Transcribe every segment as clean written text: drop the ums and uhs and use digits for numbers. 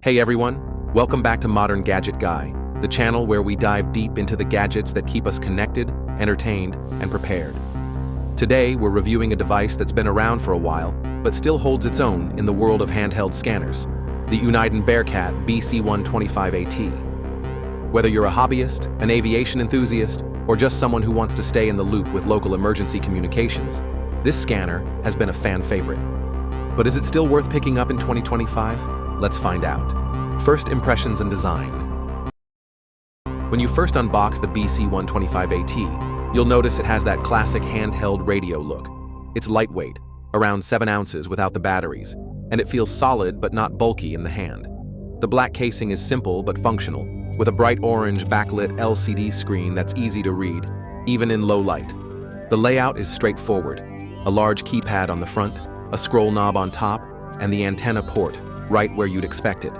Hey everyone, welcome back to Modern Gadget Guy, the channel where we dive deep into the gadgets that keep us connected, entertained, and prepared. Today, we're reviewing a device that's been around for a while, but still holds its own in the world of handheld scanners, the Uniden Bearcat BC125AT. Whether you're a hobbyist, an aviation enthusiast, or just someone who wants to stay in the loop with local emergency communications, this scanner has been a fan favorite. But is it still worth picking up in 2025? Let's find out. First impressions and design. When you first unbox the BC125AT, you'll notice it has that classic handheld radio look. It's lightweight, around 7 ounces without the batteries, and it feels solid but not bulky in the hand. The black casing is simple but functional, with a bright orange backlit LCD screen that's easy to read, even in low light. The layout is straightforward: a large keypad on the front, a scroll knob on top, and the antenna port, right where you'd expect it.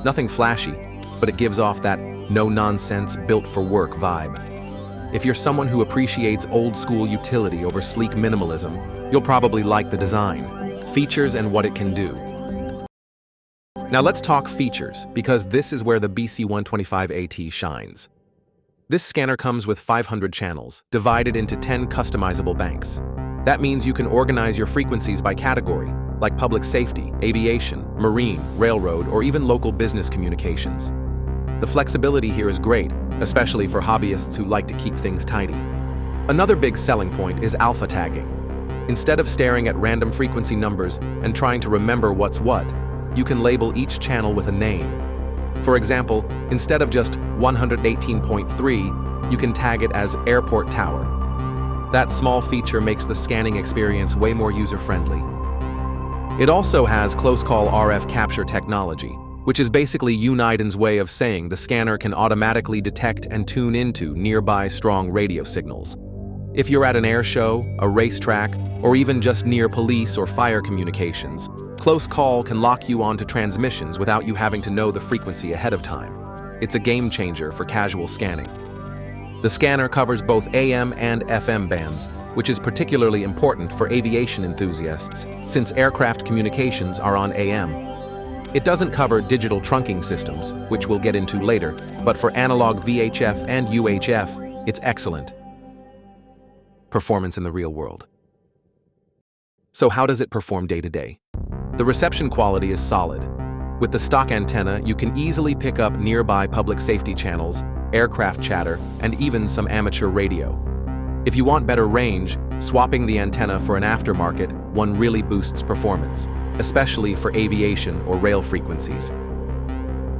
Nothing flashy, but it gives off that no-nonsense, built-for-work vibe. If you're someone who appreciates old-school utility over sleek minimalism, you'll probably like the design, features, and what it can do. Now let's talk features, because this is where the BC125AT shines. This scanner comes with 500 channels, divided into 10 customizable banks. That means you can organize your frequencies by category, like public safety, aviation, marine, railroad, or even local business communications. The flexibility here is great, especially for hobbyists who like to keep things tidy. Another big selling point is alpha tagging. Instead of staring at random frequency numbers and trying to remember what's what, you can label each channel with a name. For example, instead of just 118.3, you can tag it as Airport Tower. That small feature makes the scanning experience way more user-friendly. It also has close-call RF capture technology, which is basically Uniden's way of saying the scanner can automatically detect and tune into nearby strong radio signals. If you're at an air show, a racetrack, or even just near police or fire communications, close call can lock you onto transmissions without you having to know the frequency ahead of time. It's a game changer for casual scanning. The scanner covers both AM and FM bands, which is particularly important for aviation enthusiasts, since aircraft communications are on AM. It doesn't cover digital trunking systems, which we'll get into later, but for analog VHF and UHF, it's excellent. Performance in the real world. So how does it perform day to day? The reception quality is solid. With the stock antenna, you can easily pick up nearby public safety channels, aircraft chatter, and even some amateur radio. If you want better range, swapping the antenna for an aftermarket one really boosts performance, especially for aviation or rail frequencies.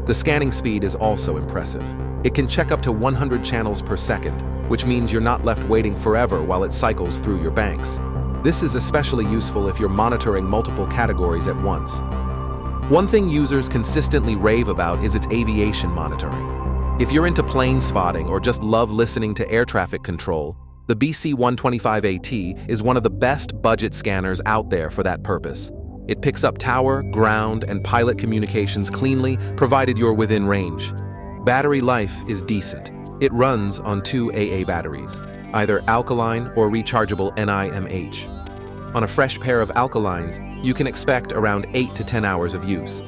The scanning speed is also impressive. It can check up to 100 channels per second, which means you're not left waiting forever while it cycles through your banks. This is especially useful if you're monitoring multiple categories at once. One thing users consistently rave about is its aviation monitoring. If you're into plane spotting or just love listening to air traffic control, the BC125AT is one of the best budget scanners out there for that purpose. It picks up tower, ground, and pilot communications cleanly, provided you're within range. Battery life is decent. It runs on 2 AA batteries, either alkaline or rechargeable NIMH. On a fresh pair of alkalines, you can expect around 8 to 10 hours of use.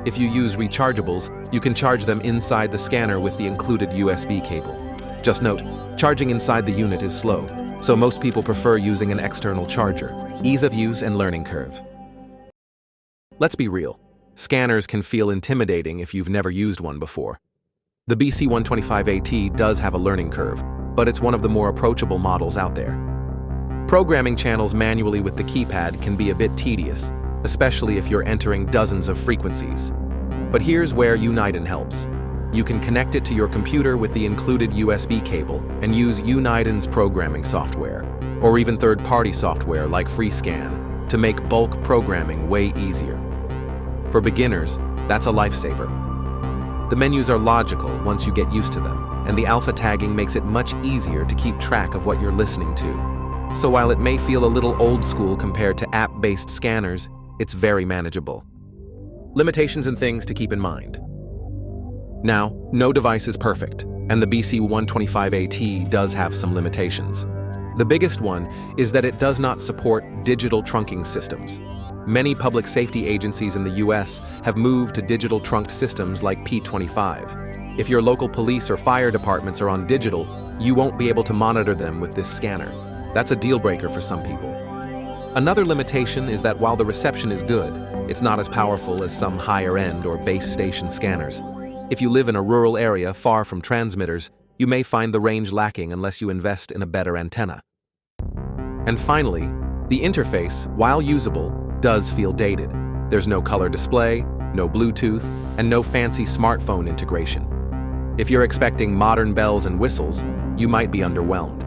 If you use rechargeables, you can charge them inside the scanner with the included USB cable. Just note, charging inside the unit is slow, so most people prefer using an external charger. Ease of use and learning curve. Let's be real. Scanners can feel intimidating if you've never used one before. The BC125AT does have a learning curve, but it's one of the more approachable models out there. Programming channels manually with the keypad can be a bit tedious, especially if you're entering dozens of frequencies. But here's where Uniden helps. You can connect it to your computer with the included USB cable and use Uniden's programming software, or even third-party software like FreeScan, to make bulk programming way easier. For beginners, that's a lifesaver. The menus are logical once you get used to them, and the alpha tagging makes it much easier to keep track of what you're listening to. So while it may feel a little old school compared to app-based scanners, it's very manageable. Limitations and things to keep in mind. Now, no device is perfect, and the BC125AT does have some limitations. The biggest one is that it does not support digital trunking systems. Many public safety agencies in the US have moved to digital trunked systems like P25. If your local police or fire departments are on digital, you won't be able to monitor them with this scanner. That's a deal breaker for some people. Another limitation is that while the reception is good, it's not as powerful as some higher-end or base station scanners. If you live in a rural area far from transmitters, you may find the range lacking unless you invest in a better antenna. And finally, the interface, while usable, does feel dated. There's no color display, no Bluetooth, and no fancy smartphone integration. If you're expecting modern bells and whistles, you might be underwhelmed.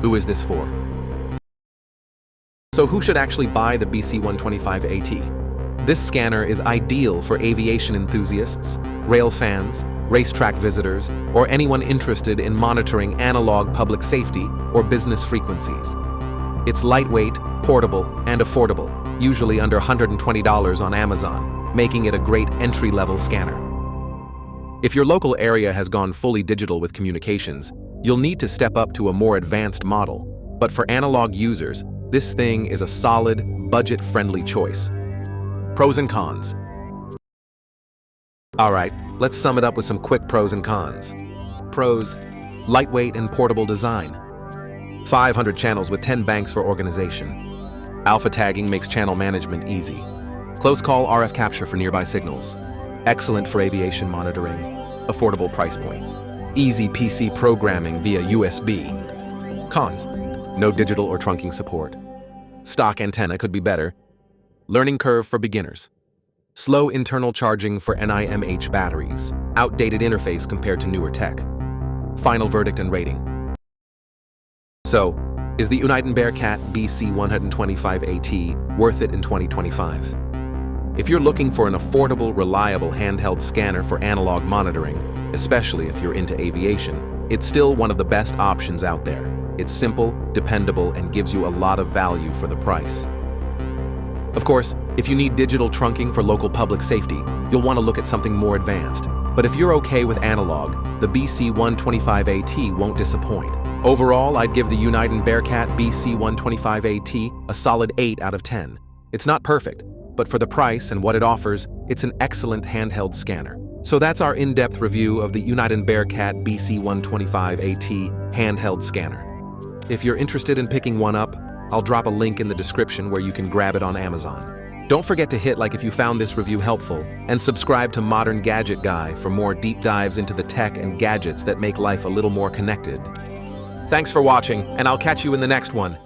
Who is this for? So who should actually buy the BC125AT? This scanner is ideal for aviation enthusiasts, rail fans, racetrack visitors, or anyone interested in monitoring analog public safety or business frequencies. It's lightweight, portable, and affordable, usually under $120 on Amazon, making it a great entry-level scanner. If your local area has gone fully digital with communications, you'll need to step up to a more advanced model. But for analog users, this thing is a solid, budget-friendly choice. Pros and cons. Alright, let's sum it up with some quick pros and cons. Pros: lightweight and portable design. 500 channels with 10 banks for organization. Alpha tagging makes channel management easy. Close call RF capture for nearby signals. Excellent for aviation monitoring. Affordable price point. Easy PC programming via USB. Cons: no digital or trunking support. Stock antenna could be better. Learning curve for beginners. Slow internal charging for NIMH batteries. Outdated interface compared to newer tech. Final verdict and rating. So, is the Uniden Bearcat BC125AT worth it in 2025? If you're looking for an affordable, reliable handheld scanner for analog monitoring, especially if you're into aviation, it's still one of the best options out there. It's simple, dependable, and gives you a lot of value for the price. Of course, if you need digital trunking for local public safety, you'll want to look at something more advanced. But if you're okay with analog, the BC125AT won't disappoint. Overall, I'd give the Uniden Bearcat BC125AT a solid 8 out of 10. It's not perfect, but for the price and what it offers, it's an excellent handheld scanner. So that's our in-depth review of the Uniden Bearcat BC125AT handheld scanner. If you're interested in picking one up, I'll drop a link in the description where you can grab it on Amazon. Don't forget to hit like if you found this review helpful, and subscribe to Modern Gadget Guy for more deep dives into the tech and gadgets that make life a little more connected. Thanks for watching, and I'll catch you in the next one.